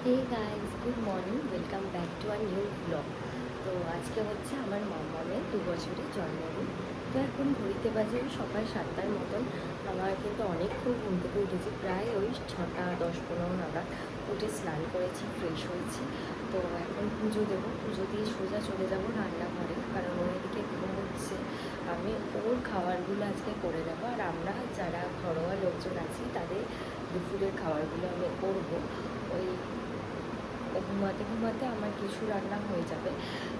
Hey guys, good morning, welcome back to our new blog. তো আজকে হচ্ছে আমার মামামের 2 বছরের জন্মদিন। তো এখন ঘড়িতে বাজে সকাল 7টার মতন। আমার কিন্তু অনেকক্ষণ ঘুম থেকে উঠেছি, প্রায় ওই 6টা 10-15 নাগাদ উঠে স্নান করেছি, ফ্রেশ হয়েছি। তো এখন পুজো দেবো, পুজো দিয়ে সোজা চলে যাবো রান্নাঘরে, কারণ ওর এদিকে ঘুম হচ্ছে। আমি ওর খাবারগুলো আজকে করে দেবো, আর আমরা যারা ঘরোয়া লোকজন আছি তাদের দুপুরের খাবারগুলো আমি করবো। ওই ঘুমাতে ঘুমাতে আমার কিছু রান্না হয়ে যাবে,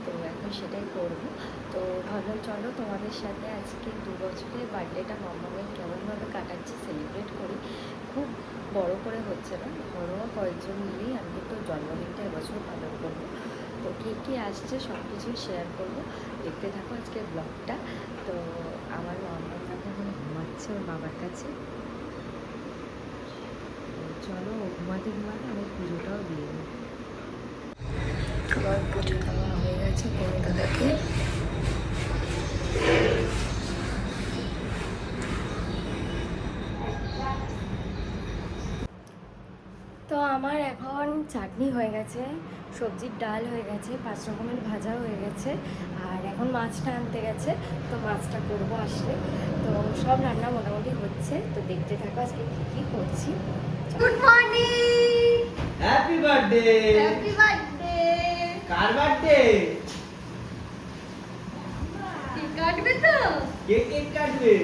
তো এখন সেটাই করবো। তো ভাবলাম চলো তোমাদের সাথে আজকে 2 বছরের বার্থডেটা মামামের কেমনভাবে কাটাচ্ছি সেলিব্রেট করি। খুব বড় করে হচ্ছে না, ঘরোয়া কয়েকজন মিলেই আমি কিন্তু জন্মদিনটা এবছর পালন করবো। তো কে কে আসছে সব কিছুই শেয়ার করবো, দেখতে থাকো আজকের ব্লগটা। তো আমার মামা এখন ঘুমাচ্ছে ওর বাবার কাছে। চলো ঘুমাতে ঘুমাতে আমি পুজোটাও দিয়ে নিই। আমার পুজো দেওয়া হয়ে গেছে বড় দাদাকে। তো আমার এখন চাটনি হয়ে গেছে, সবজির ডাল হয়ে গেছে, 5 রকমের ভাজা হয়ে গেছে, আর এখন মাছটা আনতে গেছে। তো মাছটা করবো আসলে। তো সব রান্না মোটামুটি হচ্ছে, তো দেখতে থাকো আজকে কী কী করছি। Good morning, happy birthday. Happy birthday. কার বার্থডে? কেক কাটবে তো? কে কেক কাটবে?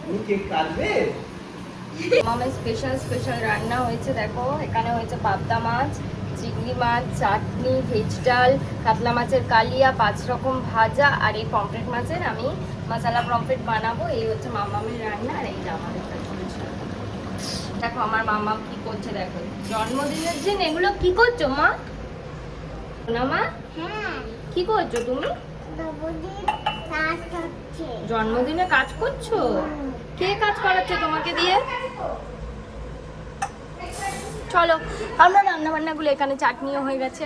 তুমি কেক কাটবে? মামার স্পেশাল রান্না হয়েছে, দেখো এখানে হয়েছে পাবদা মাছ, চিংড়ি মাছ, চাটনি, ভেজ ডাল, কাতলা মাছের কালিয়া, 5 রকম ভাজা, আর এই পমফ্রেট মাছের আমি মশলা পমফ্রেট বানাবো। এই হচ্ছে মামামের রান্না, আর এই আমাদের চলছে। দেখো আমার মামা কি করছে, দেখো জন্মদিনের দিন এগুলো কি করছো মা? না মা, হ্যাঁ, কি করছো তুমি? বাবুদের কাজ হচ্ছে। জন্মদিনে কাজ করছো? কে কাজ করাচ্ছে তোমাকে দিয়ে? চলো আমরা রান্না বান্নাগুলো, এখানে চাটনিও হয়ে গেছে।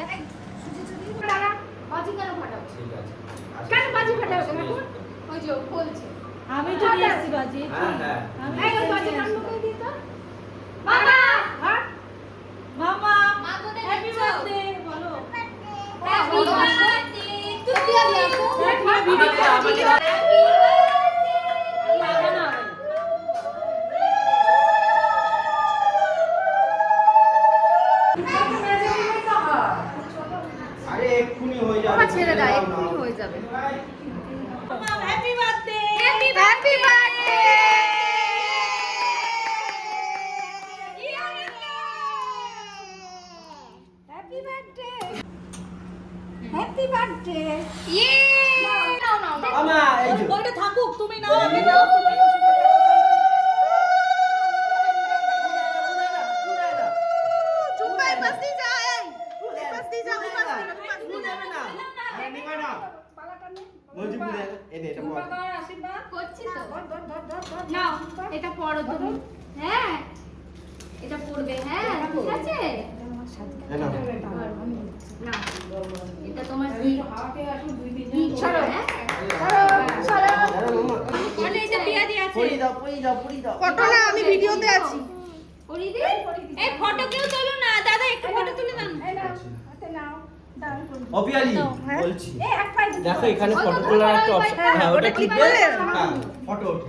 আমি তো নিয়ে এসেছি বাজি। হ্যাঁ হ্যাঁ। মামা হ্যাপি বার্থডে বলো। আরে এক্ষুনি হয়ে যাবে। ছেড়ে দাও, এক্ষুনি হয়ে যাবে। Happy birthday. Happy birthday. Happy birthday. Happy birthday. ইয়ে! নাও নাও নাও। আমা এই যে ওইটা থাকুক, তুমি নাও, আমি নাও। জুম্বাই পাস দিয়ে যা, এই পাস দিয়ে যা, পাস দিয়ে করছি তো। নাও, এটা পড়ো তুমি। হ্যাঁ, এটা পড়বে। হ্যাঁ, ঠিক আছে। না, এটা তোমার কি? সরো, হ্যাঁ? সরো। মানে এটা বিয়া দিয়ে আছে। ফটো না, আমি ভিডিওতে আছি। পড়ি দে। এই ফটো কেউ তোলো না, দাদা একটু ফটো তুলে দাও। অপিয়ালি বলছি, দেখো এখানে ফটো তোলার একটা অপশন। হ্যাঁ ওটা ক্লিক করলে হ্যাঁ ফটো ওঠে।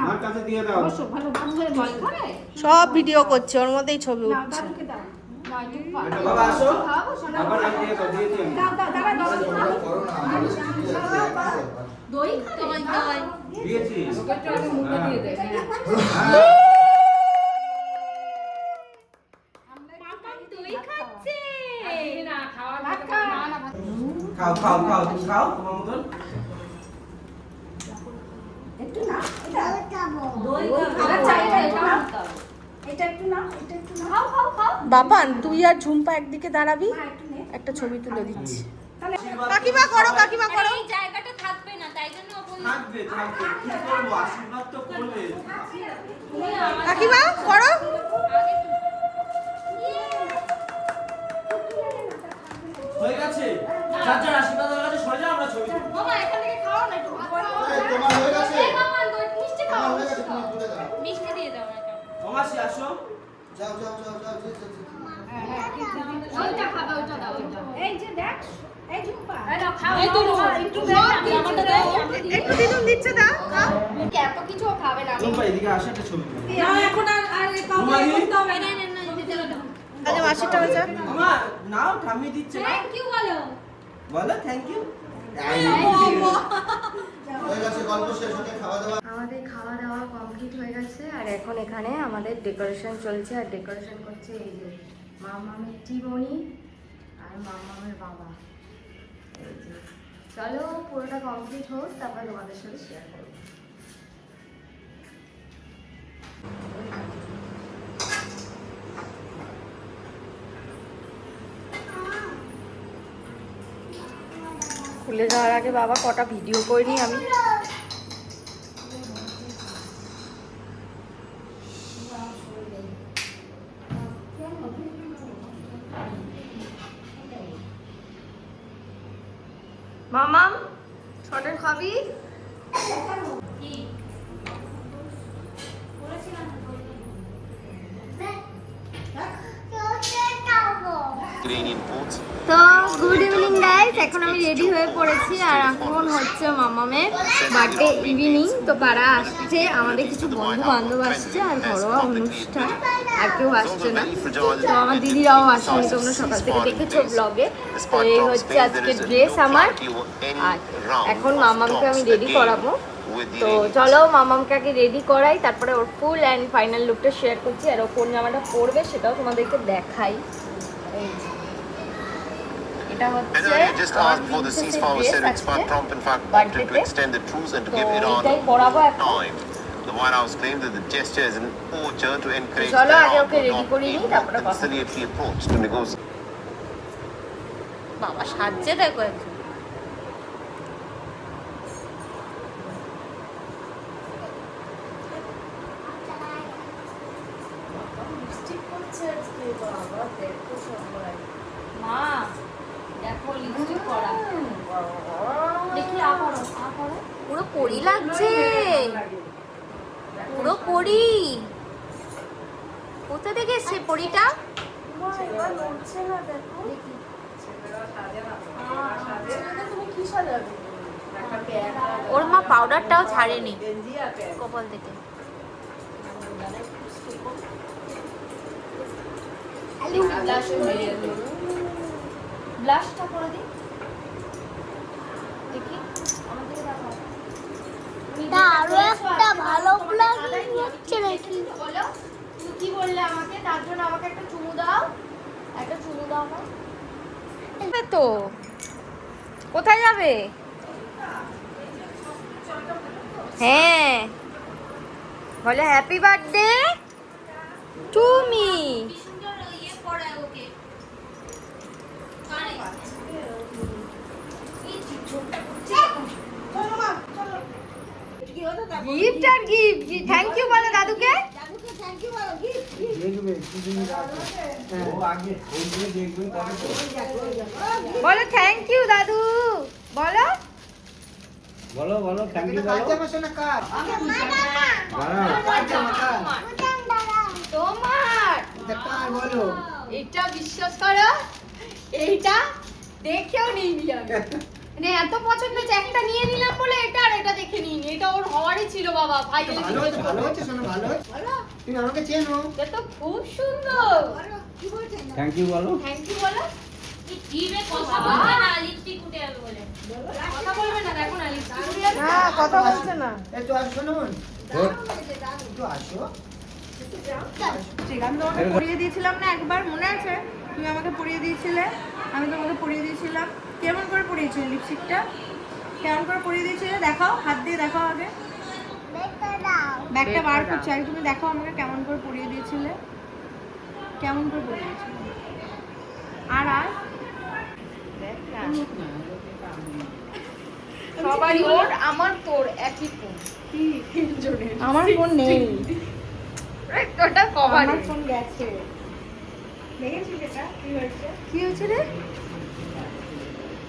আমার কাছে দিয়ে দাও। সব ভিডিও করছে, ওর মধ্যেই ছবি উঠছে। বাবা আসো। আবার আমি দিয়ে দাও, দিয়েছি আমি। দই খাবে? দই। দিয়েছি। দই খাচ্ছে। খাও খাও খাও তুমি খাও তোমার মতন। বাবান, তুই আর ঝুম্পা একদিকে দাঁড়াবি, একটা ছবি তুলে দিচ্ছি। কাকিমা করো, কাকিমা করো। এই জায়গাটা থাকবে না, তাই জন্য ও বলল থাকবে থাকবে, কি করবো, আশীর্বাদ তো করবে। কাকিমা করো। হয়ে গেছে, যার যার আশীর্বাদ হয়ে গেছে সরে যাও, আমরা ছবি তুলবো। মামা এখান থেকে খাও না একটু ভাত খাও। তোমার হয়ে গেছে? এই মামা দই মিষ্টি খাও। ওইটা খাবে, ওইটা দাও, ওইটা। এই যে দেখ, এই ঝুম্পা। এই তো একটু দে, জামাটা দাও। একটু দিদুন দিচ্ছে দাও খাও। এত কিছু খাবে না। ঝুম্পা এদিকে আসে একটা ছবি তুলি। না এখন আর কাউকে রুমালি? করতে হবে না। আচ্ছা মাসিটা বাজা। আমা নাও ঠাম্মি দিচ্ছে না থ্যাংক ইউ বলো। বলো থ্যাংক ইউ আমাদের খাওয়া দাওয়া কমপ্লিট হয়ে গেছে আর এখন এখানে আমাদের ডেকোরেশন চলছে আর ডেকোরেশন করছে এই যে মামামের টিমনি আর মামামের বাবা। এই যে চলো পুরোটা কমপ্লিট হোক তারপর তোমাদের সাথে শেয়ার করবো। খুলে যাওয়ার আগে বাবা কটা ভিডিও করিনি আমি। মামাম ছোটের খাবি? তো গুড ইভিনিং গাইস, এখন আমি রেডি হয়ে পড়েছি আর এখন হচ্ছে মামামের বার্থডে ইভিনিং। তো পাড়া আসছে, আমাদের কিছু বন্ধু বান্ধব আসছে আর ঘরোয়া অনুষ্ঠান, আর কেউ আসছে না। তো আমার দিদিরাও আসেনি, তোমরা সকাল থেকে দেখেছো ব্লগে। তো এই হচ্ছে আজকে ড্রেস আমার, আর এখন মামামকে আমি রেডি করাবো। তো চলো মামামকে আগে রেডি করাই, তারপরে ওর ফুল অ্যান্ড ফাইনাল লুকটা শেয়ার করছি আর ও কোন জামাটা পরবে সেটাও তোমাদেরকে দেখাই। এই যে এটা হচ্ছে asked for the ceasefire settings, but Trump in fact opted to extend the truce and to give Iran এটাই পরাবো এখন। time. The White House claimed that the gesture is an overture to encourage চলো আগে Iran okay to ready adopt করিয়ে a নিই, more তারপরে কথা। conciliatory approach to negotiate. বাবা সাজছে দেখো একটু। মা দেখো লিপস্টিক করা। দেখি আবারও পুরো পরি লাগছে, পুরো পরি। কোথা থেকে এসছে পরিটা? ওর মা পাউডারটাও ছাড়েনি কপাল থেকে। ব্লাশটা করে দিই দেখি। আরো একটা ভালো প্ল্যান হচ্ছে নাকি? বলো তুমি কি বললে আমাকে, তার জন্য আমাকে একটা চুমু দাও, একটা চুমু দাও না। তো কোথায় যাবে? হ্যাঁ বলে হ্যাপি বার্থডে তুমি। গিফট আর গিফট, থ্যাংক ইউ বলো দাদুকে। দেখবে কি জিনিস আছে ও আগে ওইগুলো দেখবেন তবে তো বলো থ্যাংক ইউ দাদু বলো। বলো বলো থ্যাংক ইউ বলো তোমার বলো এটা বিশ্বাস করো, এইটা দেখেও নিইনি আমি, মানে এত পছন্দ হয়েছে, একটা নিয়ে নিলাম বলে এটা আর এটা দেখে নিইনি। এটা ওর হওয়ারই ছিল বাবা, ফাইনালি ভালো হয়েছে ভালো হয়েছে শোনো ভালো হয়েছে তুমি আমাকে চেনো এটা তো খুব সুন্দর। থ্যাংক ইউ বলো থ্যাংক ইউ বলো। কথা বলবে না, লিপস্টিক উঠে যাবে বলে। কথা বলবে না, দেখো না লিপস্টিক উঠে যাবে। না কথা বলছে না। একটু আসো শুনুন একটু আসো আমি তোমাকে পরিয়ে দিয়েছিলাম না একবার, মনে আছে? তুমি আমাকে পরিয়ে দিয়েছিলে, আমি তোমাকে পরিয়ে দিয়েছিলাম। কেমন করে পরিয়েছিলে লিপস্টিকটা? কেমন করে পরিয়ে দিয়েছিলে? দেখাও, হাত দিয়ে দেখাও আগে। ব্যাগটা বার করছি আগে, তুমি দেখাও আমাকে কেমন করে পরিয়ে দিয়েছিলে, কেমন করে পরিয়ে দিয়েছিলে। আর আর সবারই ওর, আমার তোর একই ফোন। আমার ফোন নেই, ওটা কভার। আমার ফোন গেছে। দেখেছিস এটা কি হয়েছে? কি হয়েছে রে?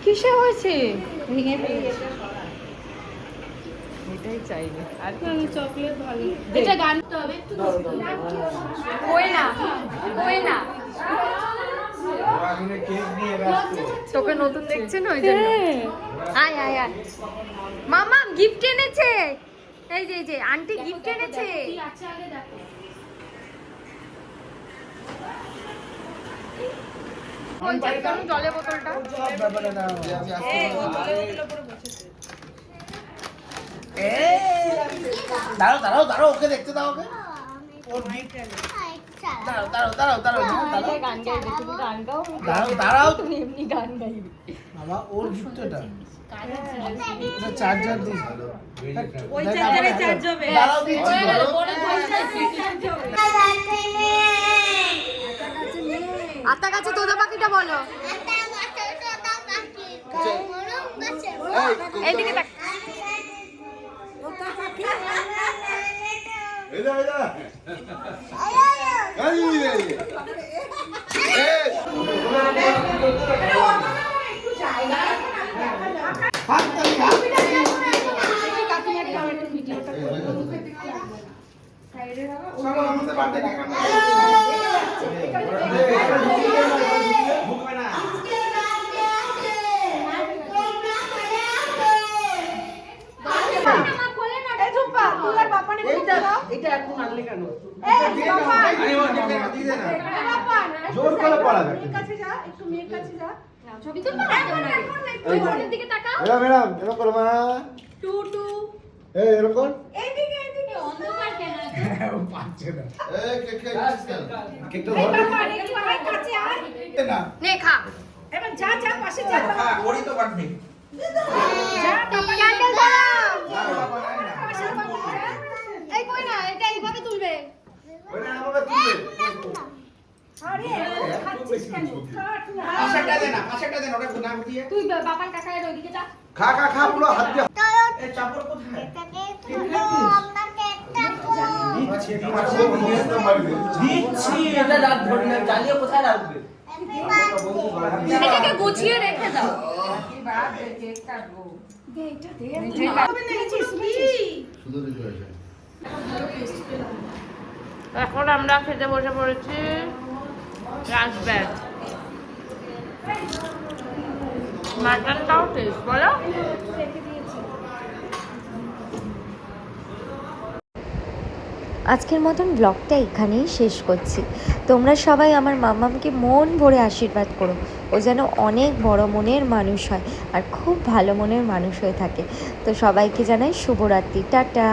কিসে হয়েছে? ভেঙে ফেলেছে। এটা এটাই চাইবে আর চকলেট ভালো এটা গান তো হবে একটু কই না কেক নিয়ে ব্যস্ত তোকে নতুন দেখছে না ওই জন্য আয় আয় আয় মামা গিফট এনেছে এই যে আন্টি গিফট এনেছে কি আছে আগে দেখো জলের বোতলটা দাঁড়াও ওকে দেখতে দাও ওকে ওর gift দাঁড়াও গান গাইবে তুমি গান গাও দাঁড়াও তুমি এমনি গান গাইবে বাবা ওর গিফট এটা এটা চার্জার দিস ওই চার্জারে চার্জ হবে দাঁড়াও দিচ্ছি আতা গাছে তোদা পাখিটা বলো এইদিকে দেখ এটা এখন আনলে কেন জোর করে পড়া যাবে ছবি তুলবা তুই ফোনের দিকে তাকা ম্যাডাম এরকম করো মা এরকম কর অন্ধকার কেন পাচ্ছে না কেকটা ধর না নে খা এবার যা যা পাশে যা ওরই তো বাড়বে যা বাবা ক্যান্ডেল ধরাও পাশে বাবা এই কই না এটা এইভাবে তুলবে ওটা আমাকে তুলবে আরে খাচ্ছিস কেন কাট না পাশেরটা দে না ওটা গুনা দিয়ে তুই বাবার কাকার ওইদিকে যা খা পুরো হাত দিয়ে এই চাপড় কোথায় দিচ্ছি এটা রাত ধরে না জ্বালিয়ে কোথায় রাখবে এটাকে গুছিয়ে রেখে দাও এখন আমরা খেতে বসে পড়েছি রাজব্যাগ মাটনটাও টেস্ট বলো আজকের মতন ব্লগটা এখানেই শেষ করছি। তোমরা সবাই আমার মাম্মামকে মন ভরে আশীর্বাদ করো, ও যেন অনেক বড় মনের মানুষ হয় আর খুব ভালো মনের মানুষ হয়ে থাকে। তো সবাইকে জানাই শুভরাত্রি, টাটা।